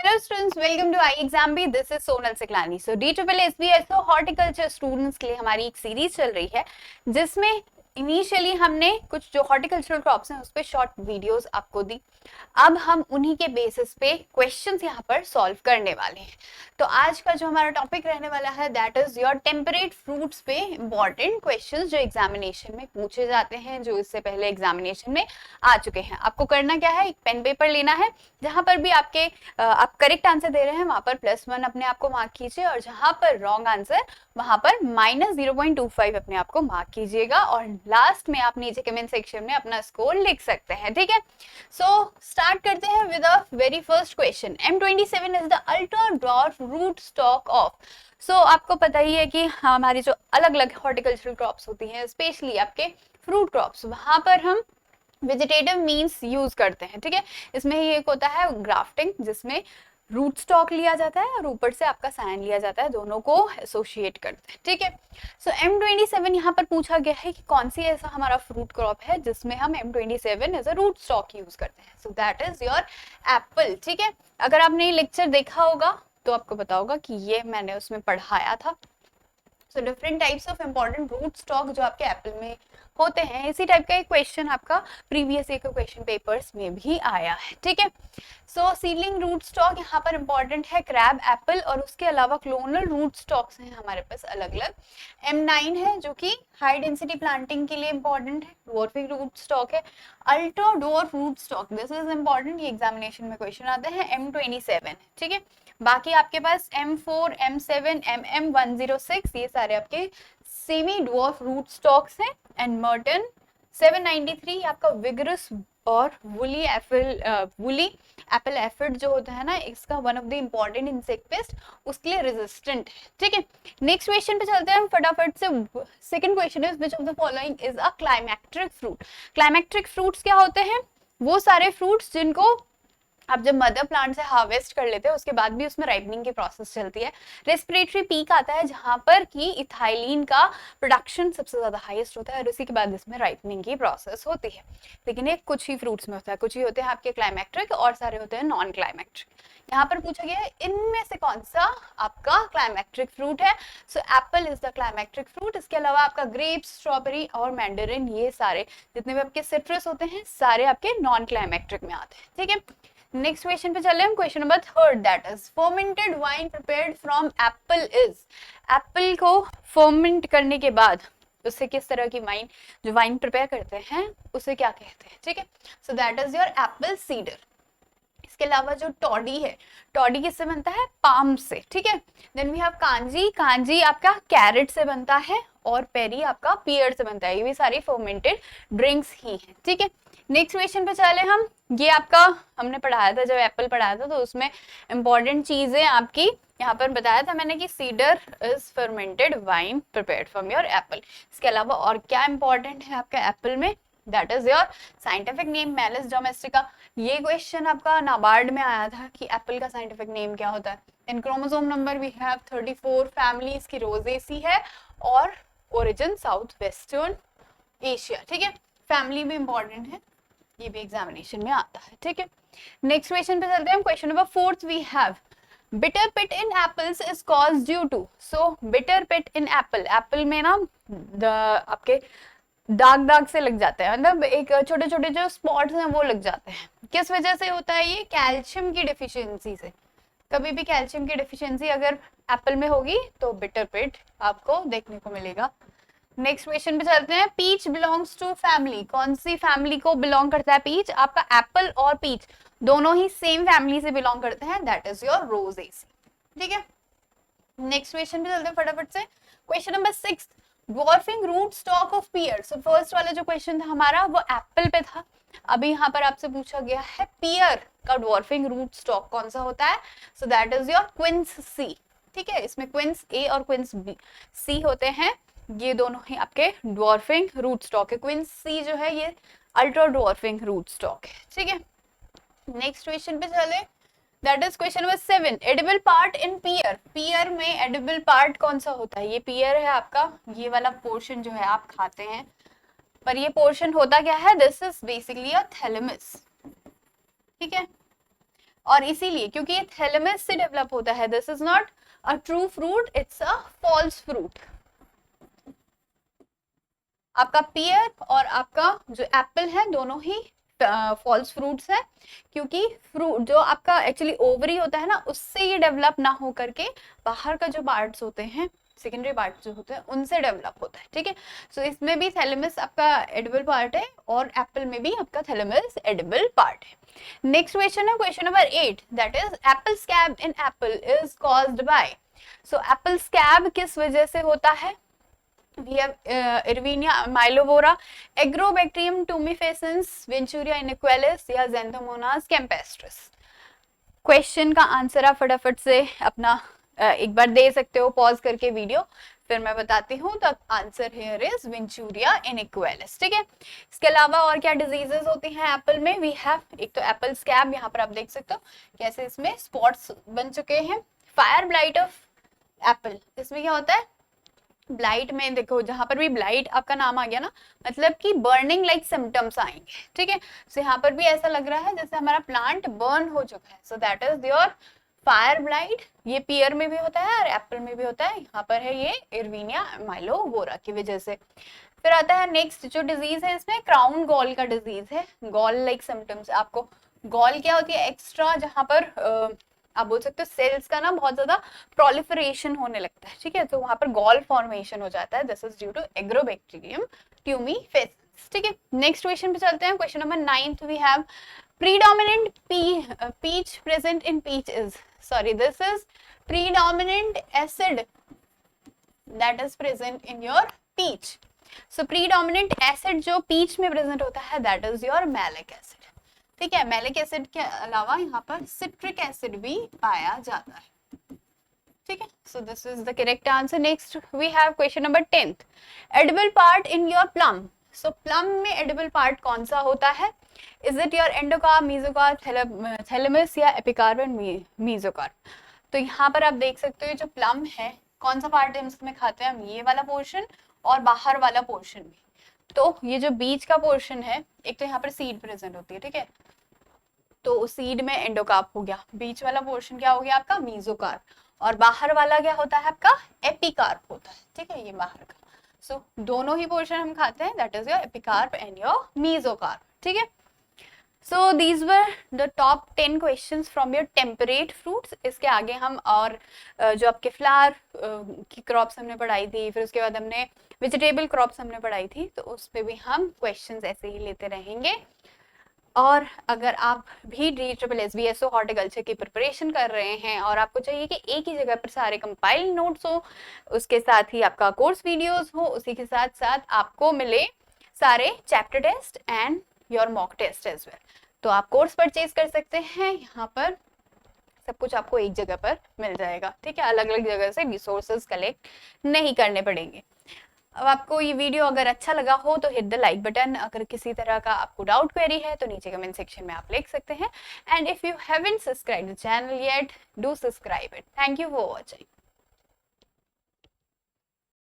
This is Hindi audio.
Hello students, welcome to iExamB. This is Sonal Siklani. So DSSBSO horticulture students के लिए हमारी एक सीरीज चल रही है जिसमें इनिशियली हमने कुछ जो हॉर्टिकल्चरल क्रॉप्स हैं उस पर शॉर्ट वीडियोस आपको दी। अब हम उन्हीं के बेसिस पे क्वेश्चंस यहाँ पर सॉल्व करने वाले हैं। तो आज का जो हमारा टॉपिक रहने वाला है that is your temperate fruits पे इंपॉर्टेंट क्वेश्चंस जो एग्जामिनेशन में पूछे जाते हैं, जो इससे पहले एग्जामिनेशन में आ चुके हैं। आपको करना क्या है, एक पेन पेपर लेना है, जहां पर भी आप करेक्ट आंसर दे रहे हैं वहां पर +1 अपने आप को मार्क कीजिए और जहां पर रॉन्ग आंसर वहां पर -0.25 अपने आप को मार्क कीजिएगा और लास्ट में आप नीचे कमेंट सेक्शन में अपना स्कोर लिख सकते हैं। ठीक है, सो स्टार्ट करते हैं with the very first question. M27 is the ultra dwarf root stock of. So आपको पता ही है कि हमारी जो अलग अलग हॉर्टिकल्चरल क्रॉप्स होती हैं, स्पेशली आपके फ्रूट क्रॉप्स, वहां पर हम वेजिटेटिव मीन्स यूज करते हैं। ठीक है, इसमें ही एक होता है ग्राफ्टिंग जिसमें रूट स्टॉक लिया जाता है और ऊपर से आपका साइन लिया जाता है, दोनों को एसोसिएट करते हैं। ठीक है, सो M27 यहाँ पर पूछा गया है कि कौन सी ऐसा हमारा फ्रूट क्रॉप है जिसमें हम M27 as a root stock use करते हैं। So that is your apple. ठीक है, अगर आपने ये लेक्चर देखा होगा तो आपको पता होगा कि ये मैंने उसमें पढ़ाया था। So different types of important root stock जो आपके एप्पल में होते हैं, इसी टाइप का एक क्वेश्चन आपका प्रीवियस ईयर के क्वेश्चन पेपर्स में भी आया है। ठीक है, सो सीडलिंग रूट स्टॉक यहाँ पर इंपॉर्टेंट है क्रैब एप्पल, और उसके अलावा क्लोनल रूट स्टॉक्स हैं हमारे पास अलग अलग। M9 है जो कि हाई डेंसिटी प्लांटिंग के लिए इंपॉर्टेंट है, डॉर्फिंग रूट स्टॉक है। Ultra dwarf root stock, this is important, ये एग्जामिनेशन में क्वेश्चन आते हैं। M27 है। ठीक है, बाकी आपके पास M4, M7, MM106 ये सारे आपके सेमी डॉर्फ रूट स्टॉक्स हैं। एंड मर्टन 793 आपका विगरस और वुली एप्पल एफिड जो होता है ना, इसका one of the important insect pest, उसके लिए रेजिस्टेंट है। ठीक है, नेक्स्ट क्वेश्चन पे चलते हैं हम फटाफट से। Second question is which of the following is a climacteric fruit. Climacteric fruits क्या होते हैं? वो सारे फ्रूट्स जिनको आप जब मदर प्लांट से हार्वेस्ट कर लेते हैं उसके बाद भी उसमें राइपनिंग की प्रोसेस चलती है। रेस्पिरेटरी पीक आता है जहां पर कि इथाइलिन का प्रोडक्शन सबसे ज्यादा हाईएस्ट होता है और उसी के बाद इसमें राइपनिंग की प्रोसेस होती है। लेकिन ये कुछ ही फ्रूट्स में होता है, कुछ ही होते हैं आपके क्लाइमेक्ट्रिक और सारे होते हैं नॉन क्लाइमेक्ट्रिक। यहाँ पर पूछा गया है इनमें से कौन सा आपका क्लाइमेक्ट्रिक फ्रूट है। So Apple is the क्लाइमेक्ट्रिक fruit. इसके अलावा आपका ग्रेप्स, स्ट्रॉबेरी और मैंडरिन, ये सारे जितने भी आपके सिट्रस होते हैं सारे आपके नॉन क्लाइमेक्ट्रिक में आते हैं। ठीक है, नेक्स्ट क्वेश्चन पे चले हम। Question number third that is fermented wine prepared from Apple is. Apple को फर्मेंट करने के बाद उससे किस तरह की वाइन, जो वाइन प्रिपेयर करते हैं उसे क्या कहते हैं? ठीक है, so that is your Apple cedar. इसके अलावा जो टॉडी है, टॉडी किससे बनता है? पाम से। ठीक है, then we have kanji, kanji आपका कैरेट से बनता है और पेरी आपका पियर से बनता है। ये भी सारी फर्मेंटेड ड्रिंक्स ही हैं। ठीक है, नेक्स्ट क्वेश्चन पे चले हम। ये आपका हमने पढ़ाया था जब एप्पल पढ़ाया था, तो उसमें इंपॉर्टेंट चीजें आपकी यहाँ पर बताया था मैंने कि cedar is fermented wine prepared from your Apple. इसके अलावा और क्या इंपॉर्टेंट है आपका एप्पल में? That is your scientific name malice domestica. ये क्वेश्चन आपका नाबार्ड में आया था कि एप्पल का साइंटिफिक नेम क्या होता है। In chromosome number we have 34, family इसकी रोजेसी है और ओरिजिन साउथ वेस्टर्न एशिया। ठीक है, फैमिली भी इंपॉर्टेंट है, ये भी एग्जामिनेशन में आता है। ठीक है, नेक्स्ट क्वेश्चन पे चलते हैं। Question number fourth we have bitter pit in apples is caused due to. So bitter pit in apple, apple में ना आपके दाग दाग से लग जाते हैं, मतलब एक छोटे छोटे जो स्पॉट्स हैं वो लग जाते हैं। किस वजह से होता है ये? कैल्शियम की डिफिशियंसी से। कभी भी कैल्शियम की डिफिशियंसी अगर एप्पल में होगी तो बिटर पिट आपको देखने को मिलेगा। नेक्स्ट क्वेश्चन पे चलते हैं। पीच बिलोंग्स टू फैमिली, कौन सी फैमिली को बिलोंग करता है पीच? आपका एप्पल और पीच दोनों ही सेम फैमिली से बिलोंग करते हैं, दैट इज योर रोजेसी। ठीक है, नेक्स्ट क्वेश्चन पे चलते हैं फटाफट से। Question number 6, dwarfing root stock of pear. So first वाला जो क्वेश्चन था हमारा वो एप्पल पे था, अभी यहाँ पर आपसे पूछा गया है पियर का ड्वार्फिंग रूट स्टॉक कौन सा होता है। So that is your quince C. ठीक है, इसमें क्विंस ए और क्विंस बी सी होते हैं, ये दोनों ही आपके ड्वार्फिंग रूट स्टॉक है। क्विंस सी जो है ये अल्ट्रा ड्वार्फिंग रूट स्टॉक है। ठीक है, नेक्स्ट क्वेश्चन पे चले, that is question number 7, edible part in pear. Pear में एडिबल पार्ट कौन सा होता है? ये पियर है आपका, ये वाला पोर्शन जो है आप खाते हैं, पर ये पोर्शन होता क्या है? This is basically a thalamus. ठीक है, और इसीलिए क्योंकि ये थैलेमस से डेवलप होता है, this is not a true fruit, it's a false fruit. आपका पियर और आपका जो एप्पल है दोनों ही फॉल्स फ्रूट्स है, क्योंकि फ्रूट जो आपका एक्चुअली ओवरी होता है ना, उससे ये डेवलप ना हो करके बाहर का जो पार्ट्स होते हैं, सेकेंडरी पार्ट जो होते हैं, उनसे डेवलप होता है, ठीक है। सो इसमें भी थैलेमस आपका एडिबल पार्ट है और एप्पल में भी आपका थैलेमस एडिबल पार्ट है। नेक्स्ट क्वेश्चन है question number 8, that is Apple scab in Apple is caused by. So Apple scab किस वजह से होता है? We have Erwinia mylovora, Agrobacterium tumefaciens, Venturi inequalis या Xanthomonas campestris। क्वेश्चन का आंसर आप फटाफट से अपना एक बार दे सकते हो पॉज करके वीडियो, फिर मैं बताती हूँ। तो आंसर हियर इज वेंचुरिया इनेक्वालिस, ठीक है। इसके अलावा और क्या डिजीजेस होती हैं एप्पल में? वी हैव एक तो एप्पल स्कैब, यहाँ पर आप देख सकते हो कैसे इसमें स्पॉट्स बन चुके हैं। फायर ब्लाइट ऑफ एप्पल, इसमें क्या होता है? ब्लाइट में देखो, जहां पर भी ब्लाइट आपका नाम आ गया ना, मतलब कि बर्निंग लाइक सिम्टम्स आएंगे, ठीक है। सो यहाँ पर भी ऐसा लग रहा है जैसे हमारा प्लांट बर्न हो चुका है, so that is your fire blight. ये पियर में भी होता है और एप्पल में भी होता है, यहाँ पर है ये इरविनिया माइलोवोरा की वजह से। फिर आता है नेक्स्ट जो डिजीज है, इसमें क्राउन गॉल का डिजीज है। गॉल लाइक सिम्टम्स, आपको गॉल क्या होती है? एक्स्ट्रा जहां पर आप बोल सकते हो सेल्स का ना बहुत ज्यादा प्रोलिफरेशन होने लगता है, ठीक है, तो वहां पर गॉल फॉर्मेशन हो जाता है, this is due to Agrobacterium tumefaciens, ठीक है। नेक्स्ट क्वेश्चन पे चलते हैं, question number 9 we have predominant peach present in peach is, sorry, this is predominant acid that is present in your peach. So predominant acid जो peach में present होता है that is your malic acid, ठीक है। मैलिक एसिड के अलावा यहाँ पर सिट्रिक एसिड भी पाया जाता है, ठीक है। So this is the correct answer. Next we have question number 10, edible part in your plum. So plum में एडिबल पार्ट कौन सा होता है? Is it your endocarp, mesocarp, thalamus या एपिकार्प एंड मेसोकार्प? तो यहाँ पर आप देख सकते हो जो प्लम है, कौन सा पार्ट है इसमें खाते हैं हम? ये वाला पोर्शन और बाहर वाला पोर्शन भी। तो ये जो बीच का पोर्शन है, एक तो यहाँ पर सीड प्रेजेंट होती है, ठीक है, तो सीड में एंडोकार्प हो गया, बीच वाला पोर्शन क्या हो गया आपका? मेसोकार्प, और बाहर वाला क्या होता है आपका? एपिकार्प होता है, ठीक है, ये बाहर का। सो दोनों ही पोर्शन हम खाते हैं, that is your epicarp and your mesocarp, ठीक है। So these were the top 10 questions from your temperate fruits. इसके आगे हम और जो आपके फ्लावर की क्रॉप्स हमने पढ़ाई थी, फिर उसके बाद हमने वेजिटेबल क्रॉप्स हमने पढ़ाई थी, तो उस पर भी हम क्वेश्चंस ऐसे ही लेते रहेंगे। और अगर आप भी DSSBSO हॉर्टिकल्चर की प्रिपरेशन कर रहे हैं और आपको चाहिए कि एक ही जगह पर सारे कंपाइल नोट्स हो, उसके साथ ही आपका कोर्स वीडियोस हो, उसी के साथ साथ आपको मिले सारे chapter test and your mock test as well, तो आप कोर्स परचेज कर सकते हैं। यहाँ पर सब कुछ आपको एक जगह पर मिल जाएगा, ठीक है, अलग अलग जगह से रिसोर्सेज कलेक्ट नहीं करने पड़ेंगे। अब आपको ये वीडियो अगर अच्छा लगा हो तो हिट द लाइक बटन। अगर किसी तरह का आपको डाउट क्वेरी है तो नीचे कमेंट सेक्शन में आप लिख सकते हैं। And if you haven't subscribed the channel yet, do subscribe it. Thank you for watching.